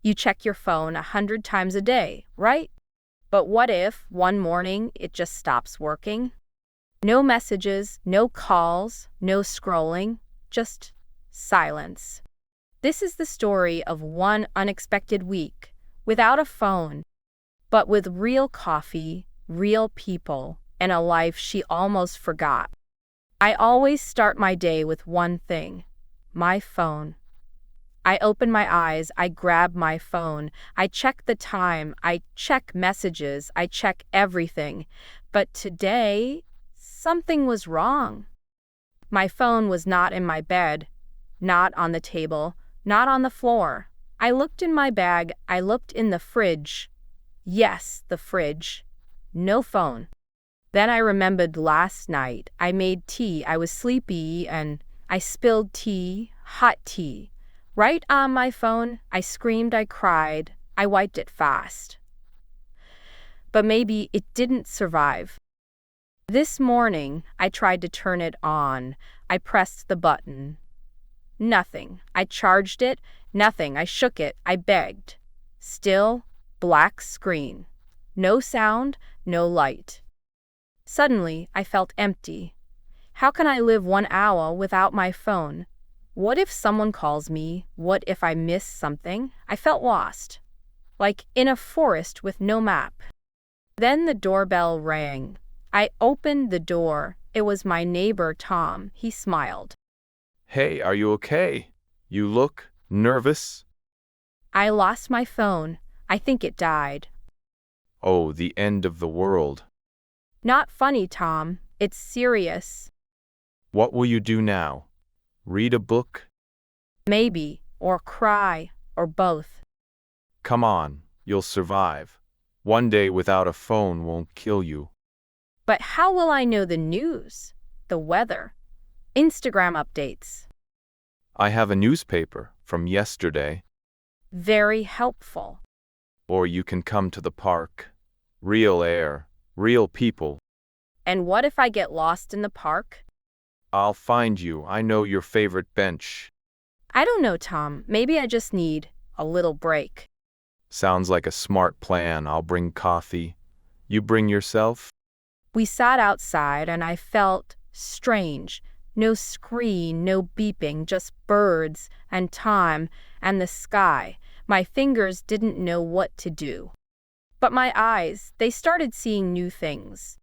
You check your phone 100 times a day, right? But what if one morning it just stops working? No messages, no calls, no scrolling, just silence. This is the story of one unexpected week without a phone, but with real coffee, real people, and a life she almost forgot. I always start my day with one thing: my phone. I open my eyes, I grab my phone, I check the time, I check messages, I check everything. But today, something was wrong. My phone was not in my bed, not on the table, not on the floor. I looked in my bag, I looked in the fridge. Yes, the fridge. No phone. Then I remembered last night. I made tea, I was sleepy, and I spilled tea, hot tea. Right on my phone, I screamed, I cried, I wiped it fast. But maybe it didn't survive. This morning, I tried to turn it on. I pressed the button. Nothing. I charged it. Nothing. I shook it. I begged. Still, black screen. No sound, no light. Suddenly, I felt empty. How can I live 1 hour without my phone? What if someone calls me? What if I miss something? I felt lost, like in a forest with no map. Then the doorbell rang. I opened the door. It was my neighbor, Tom. He smiled. Hey, are you okay? You look nervous. I lost my phone. I think it died. Oh, the end of the world. Not funny, Tom. It's serious. What will you do now? Read a book? Maybe, or cry, or both. Come on, you'll survive. One day without a phone won't kill you. But how will I know the news, the weather, Instagram updates? I have a newspaper from yesterday. Very helpful. Or you can come to the park. Real air, real people. And what if I get lost in the park? I'll find you. I know your favorite bench. I don't know, Tom. Maybe I just need a little break. Sounds like a smart plan. I'll bring coffee. You bring yourself? We sat outside and I felt strange. No screen, no beeping, just birds and time and the sky. My fingers didn't know what to do. But my eyes, they started seeing new things.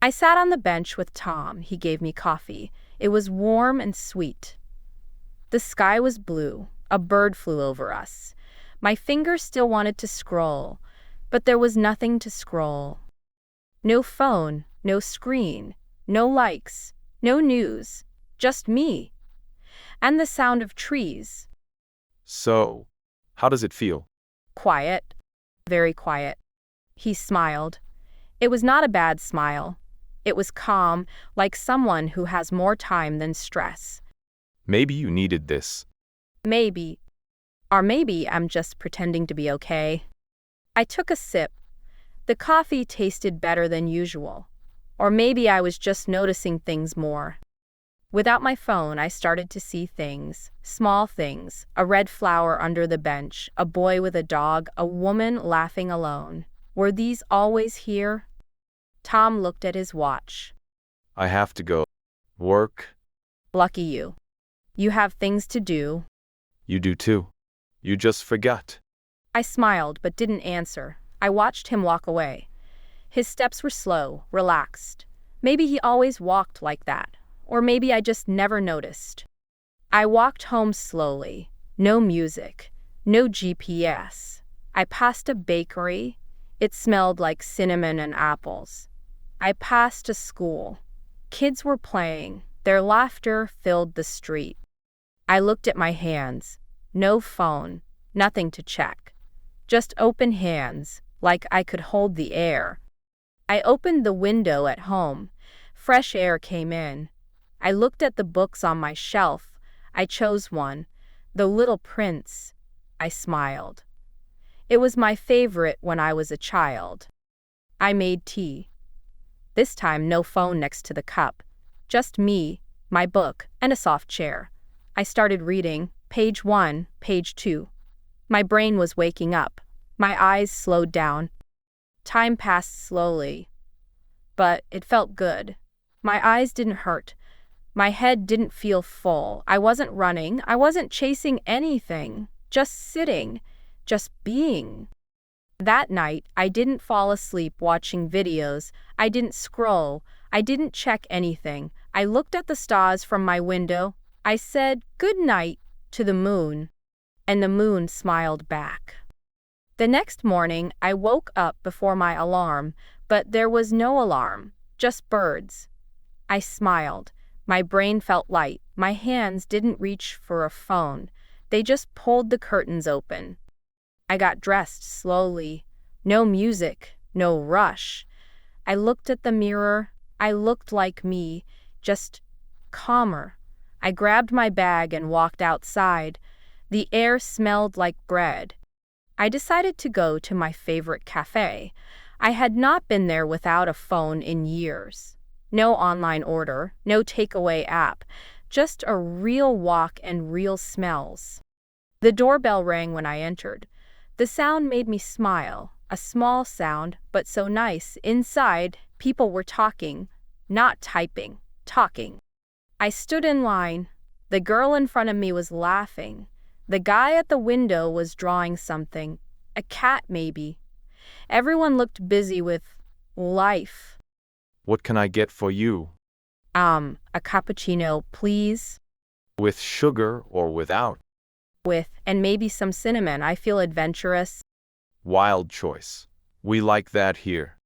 I sat on the bench with Tom. He gave me coffee. It was warm and sweet. The sky was blue. A bird flew over us. My fingers still wanted to scroll, but there was nothing to scroll. No phone, no screen, no likes, no news, just me. And the sound of trees. So, how does it feel? Quiet. Very quiet. He smiled. It was not a bad smile. It was calm, like someone who has more time than stress. Maybe you needed this. Maybe. Or maybe I'm just pretending to be okay. I took a sip. The coffee tasted better than usual. Or maybe I was just noticing things more. Without my phone, I started to see things, small things, a red flower under the bench, a boy with a dog, a woman laughing alone. Were these always here? Tom looked at his watch. I have to go. Work. Lucky you. You have things to do. You do too. You just forgot. I smiled but didn't answer. I watched him walk away. His steps were slow, relaxed. Maybe he always walked like that, or maybe I just never noticed. I walked home slowly. No music, no GPS. I passed a bakery. It smelled like cinnamon and apples. I passed a school. Kids were playing. Their laughter filled the street. I looked at my hands. No phone, nothing to check. Just open hands, like I could hold the air. I opened the window at home. Fresh air came in. I looked at the books on my shelf. I chose one, The Little Prince. I smiled. It was my favorite when I was a child. I made tea. This time, no phone next to the cup. Just me, my book, and a soft chair. I started reading, page 1, page 2. My brain was waking up. My eyes slowed down. Time passed slowly, but it felt good. My eyes didn't hurt. My head didn't feel full. I wasn't running. I wasn't chasing anything. Just sitting. Just being. That night, I didn't fall asleep watching videos. I didn't scroll. I didn't check anything. I looked at the stars from my window. I said, "Good night," to the moon, and the moon smiled back. The next morning, I woke up before my alarm, but there was no alarm, just birds. I smiled. My brain felt light. My hands didn't reach for a phone. They just pulled the curtains open. I got dressed slowly. No music, no rush. I looked at the mirror. I looked like me, just calmer. I grabbed my bag and walked outside. The air smelled like bread. I decided to go to my favorite cafe. I had not been there without a phone in years. No online order, no takeaway app, just a real walk and real smells. The doorbell rang when I entered. The sound made me smile, a small sound, but so nice. Inside, people were talking, not typing, talking. I stood in line. The girl in front of me was laughing. The guy at the window was drawing something, a cat maybe. Everyone looked busy with life. What can I get for you? A cappuccino, please. With sugar or without? With, and maybe some cinnamon. I feel adventurous. Wild choice. We like that here.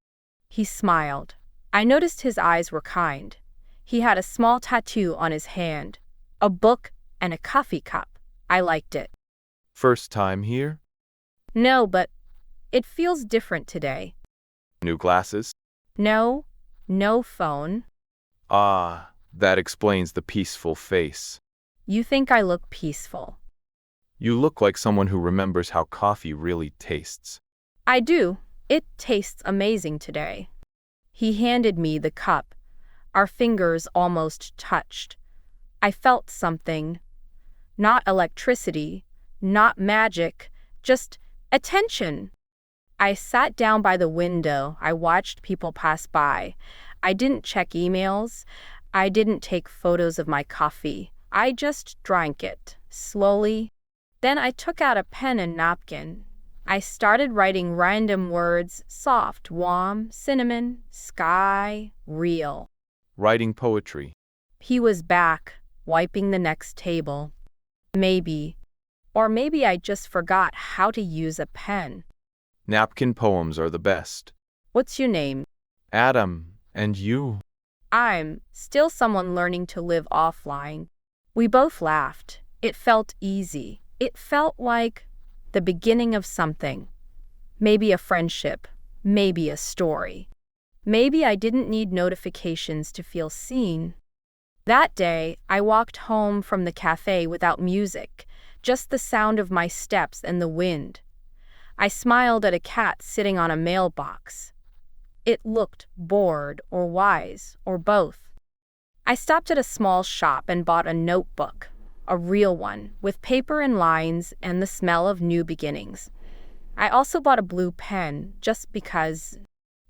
He smiled. I noticed his eyes were kind. He had a small tattoo on his hand, a book, and a coffee cup. I liked it. First time here? No, but it feels different today. New glasses? No phone. Ah, that explains the peaceful face. You think I look peaceful? You look like someone who remembers how coffee really tastes. I do. It tastes amazing today. He handed me the cup. Our fingers almost touched. I felt something. Not electricity, not magic, just attention. I sat down by the window. I watched people pass by. I didn't check emails. I didn't take photos of my coffee. I just drank it, slowly. Then I took out a pen and napkin. I started writing random words, soft, warm, cinnamon, sky, real. Writing poetry. He was back, wiping the next table. Maybe. Or maybe I just forgot how to use a pen. Napkin poems are the best. What's your name? Adam, and you? I'm still someone learning to live offline. We both laughed. It felt easy. It felt like the beginning of something. Maybe a friendship. Maybe a story. Maybe I didn't need notifications to feel seen. That day, I walked home from the cafe without music, just the sound of my steps and the wind. I smiled at a cat sitting on a mailbox. It looked bored or wise or both. I stopped at a small shop and bought a notebook, a real one, with paper and lines and the smell of new beginnings. I also bought a blue pen, just because.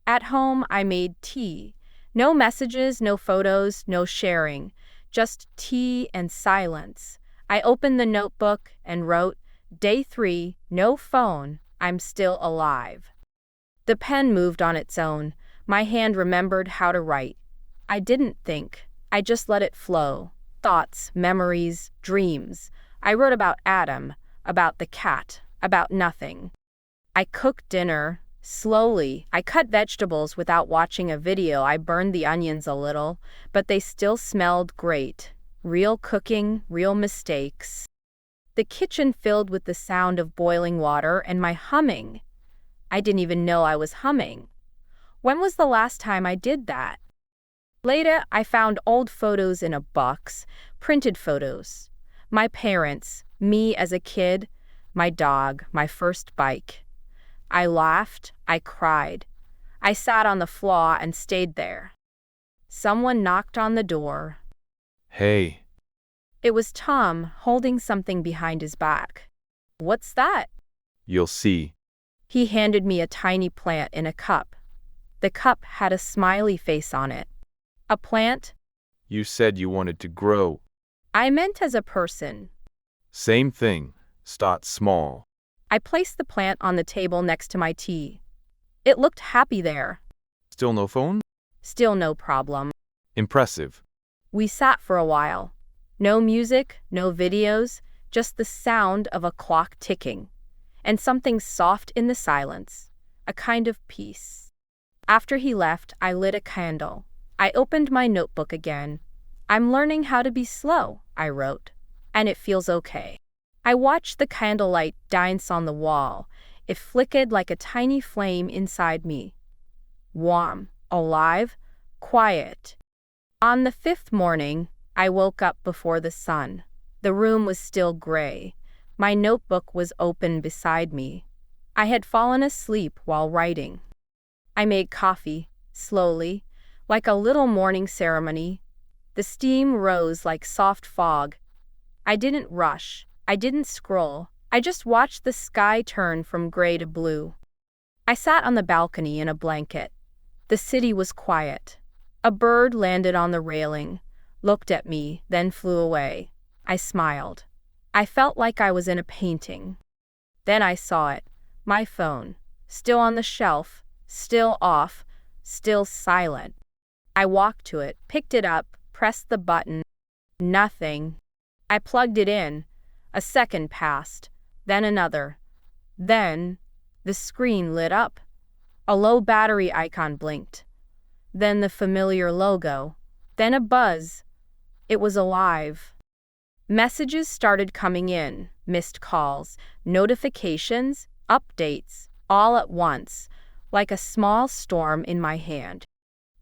At home, I made tea. No messages, no photos, no sharing, just tea and silence. I opened the notebook and wrote, "Day 3, no phone. I'm still alive." The pen moved on its own. My hand remembered how to write. I didn't think. I just let it flow. Thoughts, memories, dreams. I wrote about Adam, about the cat, about nothing. I cooked dinner. Slowly, I cut vegetables without watching a video. I burned the onions a little, but they still smelled great. Real cooking, real mistakes. The kitchen filled with the sound of boiling water and my humming. I didn't even know I was humming. When was the last time I did that? Later, I found old photos in a box, printed photos. My parents, me as a kid, my dog, my first bike. I laughed, I cried. I sat on the floor and stayed there. Someone knocked on the door. Hey. It was Tom, holding something behind his back. "What's that?" You'll see. He handed me a tiny plant in a cup. The cup had a smiley face on it. A plant? You said you wanted to grow. I meant as a person. Same thing. Start small. I placed the plant on the table next to my tea. It looked happy there. Still no phone? Still no problem. Impressive. We sat for a while. No music, no videos, just the sound of a clock ticking. And something soft in the silence. A kind of peace. After he left, I lit a candle. I opened my notebook again. I'm learning how to be slow, I wrote. And it feels okay. I watched the candlelight dance on the wall. It flickered like a tiny flame inside me. Warm, alive, quiet. On the 5th morning, I woke up before the sun. The room was still gray. My notebook was open beside me. I had fallen asleep while writing. I made coffee, slowly, like a little morning ceremony. The steam rose like soft fog. I didn't rush. I didn't scroll. I just watched the sky turn from gray to blue. I sat on the balcony in a blanket. The city was quiet. A bird landed on the railing, looked at me, then flew away. I smiled. I felt like I was in a painting. Then I saw it. My phone. Still on the shelf. Still off. Still silent. I walked to it, picked it up, pressed the button. Nothing. I plugged it in. A second passed. Then another. Then the screen lit up. A low battery icon blinked. Then the familiar logo. Then a buzz. It was alive. Messages started coming in. Missed calls, notifications, updates, all at once, like a small storm in my hand.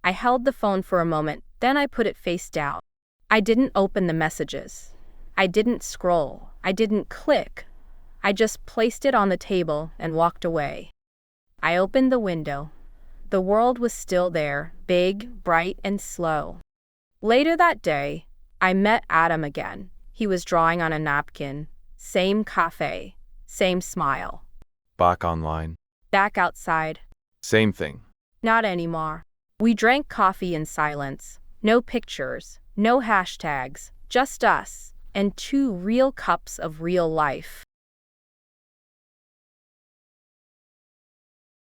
I held the phone for a moment, then I put it face down. I didn't open the messages. I didn't scroll. I didn't click. I just placed it on the table and walked away. I opened the window. The world was still there, big, bright, and slow. Later that day, I met Adam again. He was drawing on a napkin. Same cafe. Same smile. Back online. Back outside. Same thing. Not anymore. We drank coffee in silence. No pictures. No hashtags. Just us. And 2 real cups of real life.